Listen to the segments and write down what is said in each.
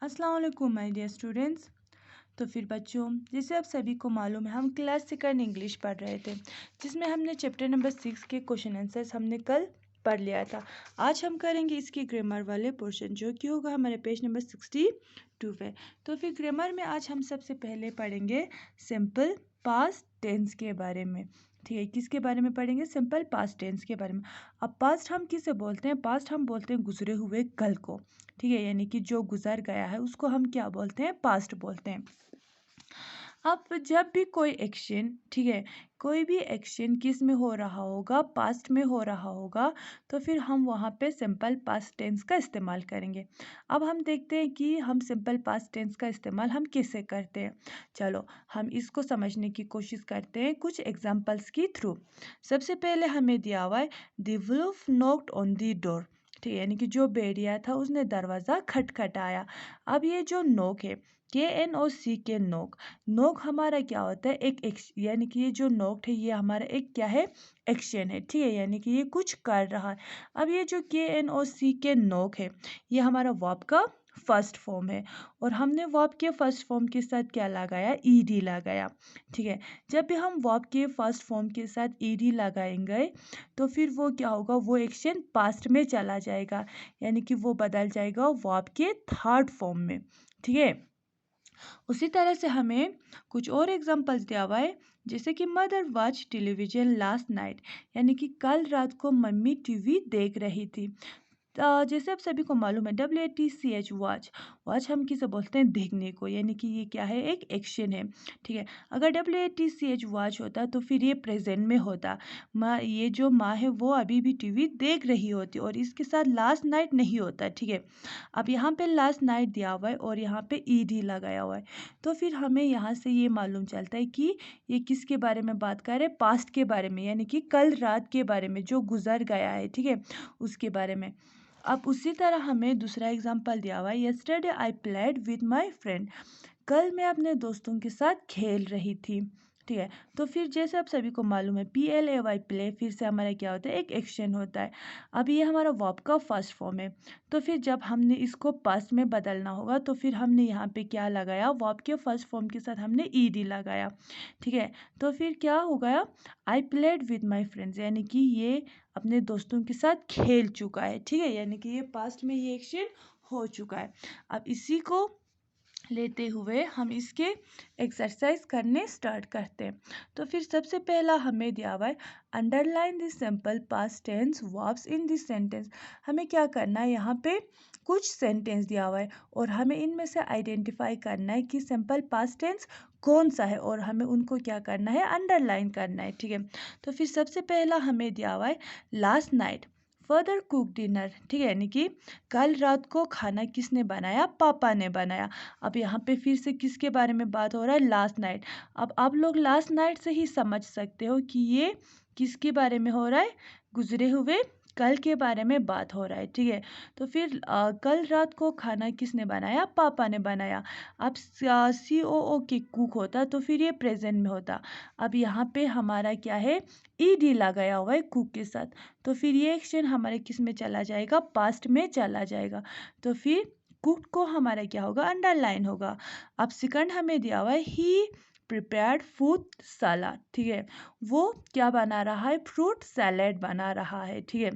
अस्सलाम वालेकुम my dear students. तो फिर बच्चों, जैसे आप सभी को मालूम है, हम क्लास सेकंड इंग्लिश पढ़ रहे थे, जिसमें हमने चैप्टर नंबर 6 के क्वेश्चन आंसर्स हमने कल पढ़ लिया था। आज हम करेंगे इसकी ग्रामर वाले पोर्शन, जो कि होगा हमारे पेज नंबर 62 पे। तो फिर ग्रामर में आज हम सबसे पहले पढ़ेंगे सिंपल पास्ट टेंस के बारे में। ठीक है, किसके बारे में पढ़ेंगे? सिंपल पास्ट टेंस के बारे में। अब पास्ट हम किसे बोलते हैं? पास्ट हम बोलते हैं गुजरे हुए कल को। ठीक है, यानी कि जो गुजर गया है उसको हम क्या बोलते हैं? पास्ट बोलते हैं। अब जब भी कोई एक्शन, ठीक है, कोई भी एक्शन किस में हो रहा होगा? पास्ट में हो रहा होगा, तो फिर हम वहाँ पे सिंपल पास्ट टेंस का इस्तेमाल करेंगे। अब हम देखते हैं कि हम सिंपल पास्ट टेंस का इस्तेमाल हम कैसे करते हैं। चलो हम इसको समझने की कोशिश करते हैं कुछ एग्जाम्पल्स की थ्रू। सबसे पहले हमें दिया हुआ है the wolf knocked on the door. ठीक है, यानी कि जो भेड़िया था उसने दरवाज़ा खटखटाया। अब ये जो नोक है, KNOC के नोक, नोक हमारा क्या होता है? यानी कि ये जो नोक है ये हमारा एक क्या है? एक्शन है। ठीक है, यानी कि ये कुछ कर रहा है। अब ये जो KNOC के नोक है, ये हमारा वर्ब का फर्स्ट फॉर्म है, और हमने वर्ब के फर्स्ट फॉर्म के साथ क्या लगाया? ED लगाया। ठीक है, जब भी हम वर्ब के फर्स्ट फॉर्म के साथ ED लगाएंगे तो फिर वो क्या होगा? वो एक्शन पास्ट में चला जाएगा, यानी कि वो बदल जाएगा वर्ब के थर्ड फॉर्म में। ठीक है, उसी तरह से हमें कुछ और एग्जांपल्स दिया हुआ है, जैसे कि mother watch television last night, यानी कि कल रात को मम्मी टीवी देख रही थी। जैसे आप सभी को मालूम है WATCH वॉच, वॉच हम किसे बोलते हैं? देखने को, यानी कि ये क्या है? एक एक्शन है। ठीक है, अगर WATCH वॉच होता तो फिर ये प्रेजेंट में होता। माँ, ये जो माँ है वो अभी भी टीवी देख रही होती, और इसके साथ लास्ट नाइट नहीं होता। ठीक है, अब यहाँ पे लास्ट नाइट दिया हुआ है और यहाँ पे ED लगाया हुआ है, तो फिर हमें यहाँ से ये मालूम चलता है कि ये किसके बारे में बात कर रहे हैं? पास्ट के बारे में, यानी कि कल रात के बारे में, जो गुजर गया है। ठीक है, उसके बारे में। अब उसी तरह हमें दूसरा एग्जांपल दिया हुआ है yesterday I played with my friend, कल मैं अपने दोस्तों के साथ खेल रही थी। ठीक है, तो फिर जैसे आप सभी को मालूम है PLAY प्ले, फिर से हमारा क्या होता है? एक एक्शन होता है। अब ये हमारा वर्ब का फर्स्ट फॉर्म है, तो फिर जब हमने इसको पास्ट में बदलना होगा तो फिर हमने यहाँ पे क्या लगाया? वर्ब के फर्स्ट फॉर्म के साथ हमने ED लगाया। ठीक है, तो फिर क्या हो गया? I played with my friends, यानी कि ये अपने दोस्तों के साथ खेल चुका है। ठीक है, यानी कि ये पास्ट में ये एक्शन हो चुका है। अब इसी को लेते हुए हम इसके एक्सरसाइज करने स्टार्ट करते हैं। तो फिर सबसे पहला हमें दिया हुआ है underline the simple past tense verbs in this sentence. हमें क्या करना है? यहाँ पे कुछ सेंटेंस दिया हुआ है और हमें इनमें से आइडेंटिफाई करना है कि सिंपल पास्ट टेंस कौन सा है, और हमें उनको क्या करना है? अंडरलाइन करना है। ठीक है, तो फिर सबसे पहला हमें दिया हुआ है last night further cook dinner. ठीक है, यानी कि कल रात को खाना किसने बनाया? पापा ने बनाया। अब यहाँ पे फिर से किसके बारे में बात हो रहा है? Last night. अब आप लोग लास्ट नाइट से ही समझ सकते हो कि ये किसके बारे में हो रहा है? गुजरे हुए कल के बारे में बात हो रहा है। ठीक है, तो फिर कल रात को खाना किसने बनाया? पापा ने बनाया। अब COO के कुक होता तो फिर ये प्रेजेंट में होता। अब यहाँ पे हमारा क्या है? ED लगाया हुआ है कुक के साथ, तो फिर ये एक्शन हमारे किस में चला जाएगा? पास्ट में चला जाएगा। तो फिर कुक को हमारा क्या होगा? अंडरलाइन होगा। अब सेकंड हमें दिया हुआ है ही प्रिपेयर्ड फ्रूट सलाद। ठीक है, वो क्या बना रहा है? फ्रूट सैलेड बना रहा है। ठीक है,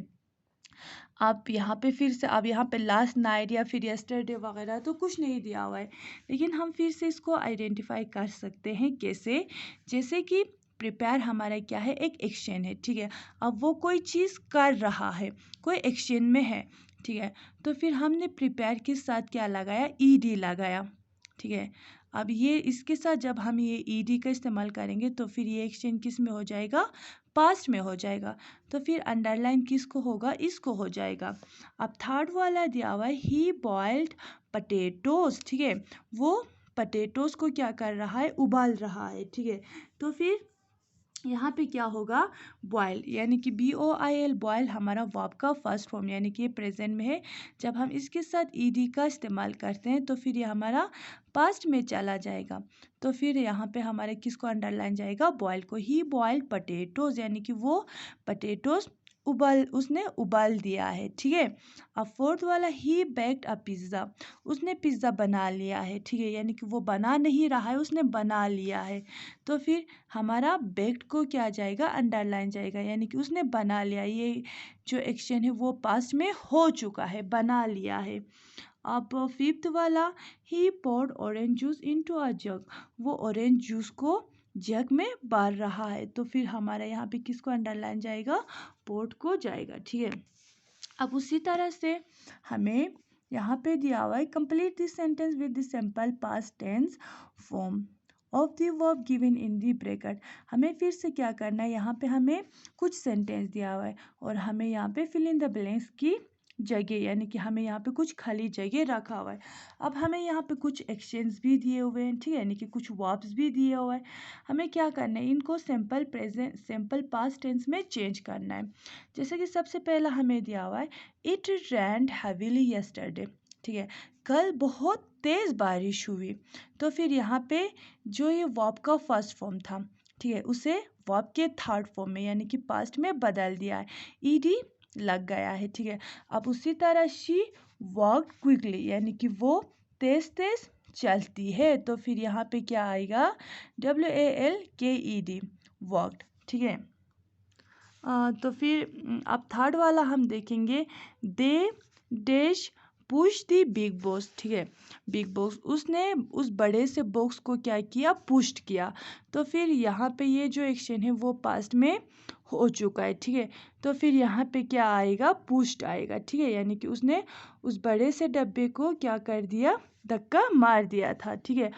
अब यहाँ पे फिर से, अब यहाँ पे लास्ट नाइट या फिर यस्टरडे वगैरह तो कुछ नहीं दिया हुआ है, लेकिन हम फिर से इसको आइडेंटिफाई कर सकते हैं। कैसे? जैसे कि प्रिपेयर हमारा क्या है? एक एक्शन है। ठीक है, अब वो कोई चीज़ कर रहा है, कोई एक्शन में है। ठीक है, तो फिर हमने प्रिपेयर के साथ क्या लगाया? ED लगाया। ठीक है, अब ये इसके साथ जब हम ये ED का इस्तेमाल करेंगे तो फिर ये एक्शन किस में हो जाएगा? पास्ट में हो जाएगा। तो फिर अंडरलाइन किसको होगा? इसको हो जाएगा। अब थर्ड वाला दिया हुआ है ही बॉइल्ड पटेटोज। ठीक है, वो पटेटोज को क्या कर रहा है? उबाल रहा है। ठीक है, तो फिर यहाँ पे क्या होगा? बॉयल, यानी कि BOIL, बॉयल हमारा वर्ब का फर्स्ट फॉर्म, यानी कि ये प्रेजेंट में है। जब हम इसके साथ ED का इस्तेमाल करते हैं तो फिर ये हमारा पास्ट में चला जाएगा। तो फिर यहाँ पे हमारे किसको अंडरलाइन जाएगा? बॉयल को। ही बॉइल्ड पटेटोज, यानी कि वो पटेटोज उसने उबाल दिया है, ठीक है। अब फोर्थ वाला ही बेक्ड अ पिज़्ज़ा, उसने पिज़्ज़ा बना लिया है, ठीक है, यानी कि वो बना नहीं रहा है, उसने बना लिया है। तो फिर हमारा बेक्ड को क्या आ जाएगा, अंडरलाइन जाएगा, यानी कि उसने बना लिया। ये जो एक्शन है वो पास्ट में हो चुका है, बना लिया है। अब फिफ्थ वाला ही poured orange juice into a jug, वो ऑरेंज जूस को जग में डाल रहा है। तो फिर हमारा यहाँ पे किसको अंडरलाइन जाएगा, पोर्ट को जाएगा, ठीक है। अब उसी तरह से हमें यहाँ पे दिया हुआ है complete this sentence with the simple past tense form of the verb given in the bracket. हमें फिर से क्या करना है, यहाँ पे हमें कुछ सेंटेंस दिया हुआ है और हमें यहाँ पे फिल इन द ब्लैंक्स की जगह, यानी कि हमें यहाँ पे कुछ खाली जगह रखा हुआ है। अब हमें यहाँ पे कुछ एक्शंस भी दिए हुए हैं, ठीक है, यानी कि कुछ वर्ब्स भी दिए हुआ है। हमें क्या करना है, इनको सिंपल पास्ट टेंस में चेंज करना है। जैसे कि सबसे पहला हमें दिया हुआ है इट रैन्ड हैवीली यस्टरडे, ठीक है, कल बहुत तेज़ बारिश हुई। तो फिर यहाँ पे जो ये वर्ब का फर्स्ट फॉर्म था, ठीक है, उसे वर्ब के थर्ड फॉर्म में यानी कि पास्ट में बदल दिया है, ईडी लग गया है, ठीक है। अब उसी तरह शी वॉकड क्विकली, यानी कि वो तेज तेज चलती है। तो फिर यहाँ पे क्या आएगा, WALKED, वॉकड, ठीक है। तो फिर अब थर्ड वाला हम देखेंगे, they dash push the big boss, ठीक है, बिग बॉस, उसने उस बड़े से बॉक्स को क्या किया, पुश्ड किया। तो फिर यहाँ पे ये जो एक्शन है वो पास्ट में हो चुका है, ठीक है। तो फिर यहाँ पे क्या आएगा, पुश्ड आएगा, ठीक है, यानी कि उसने उस बड़े से डब्बे को क्या कर दिया, धक्का मार दिया था, ठीक है।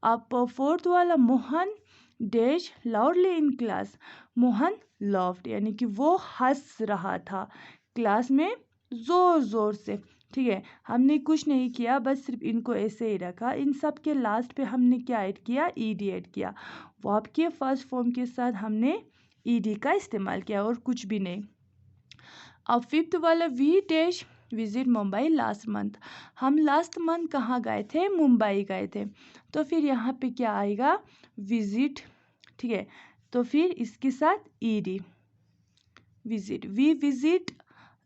अब फोर्थ वाला, Mohan dash loudly in class, Mohan loft, यानी कि वो हंस रहा था क्लास में ज़ोर ज़ोर से, ठीक है। हमने कुछ नहीं किया, बस सिर्फ इनको ऐसे ही रखा। इन सब के लास्ट पे हमने क्या ऐड किया, ईडी ऐड किया। वर्ब के फर्स्ट फॉर्म के साथ हमने ईडी का इस्तेमाल किया और कुछ भी नहीं। अब फिफ्थ वाला, we dash visit Mumbai last month, हम लास्ट मंथ कहाँ गए थे, मुंबई गए थे। तो फिर यहाँ पे क्या आएगा, विजिट, ठीक है। तो फिर इसके साथ ED, visit, we visit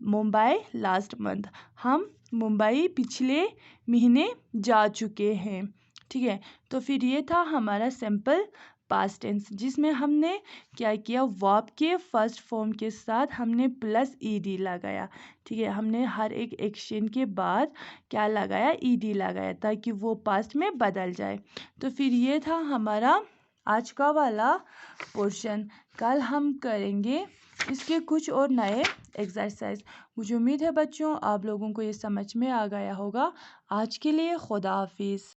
Mumbai last month, हम मुंबई पिछले महीने जा चुके हैं, ठीक है। तो फिर ये था हमारा सिंपल पास्ट टेंस, जिसमें हमने क्या किया, वर्ब के फर्स्ट फॉर्म के साथ हमने प्लस ईडी लगाया, ठीक है। हमने हर एक एक्शन के बाद क्या लगाया, ईडी लगाया, ताकि वो पास्ट में बदल जाए। तो फिर ये था हमारा आज का वाला पोर्शन। कल हम करेंगे इसके कुछ और नए एक्सरसाइज। मुझे उम्मीद है बच्चों आप लोगों को ये समझ में आ गया होगा। आज के लिए खुदा हाफिज़।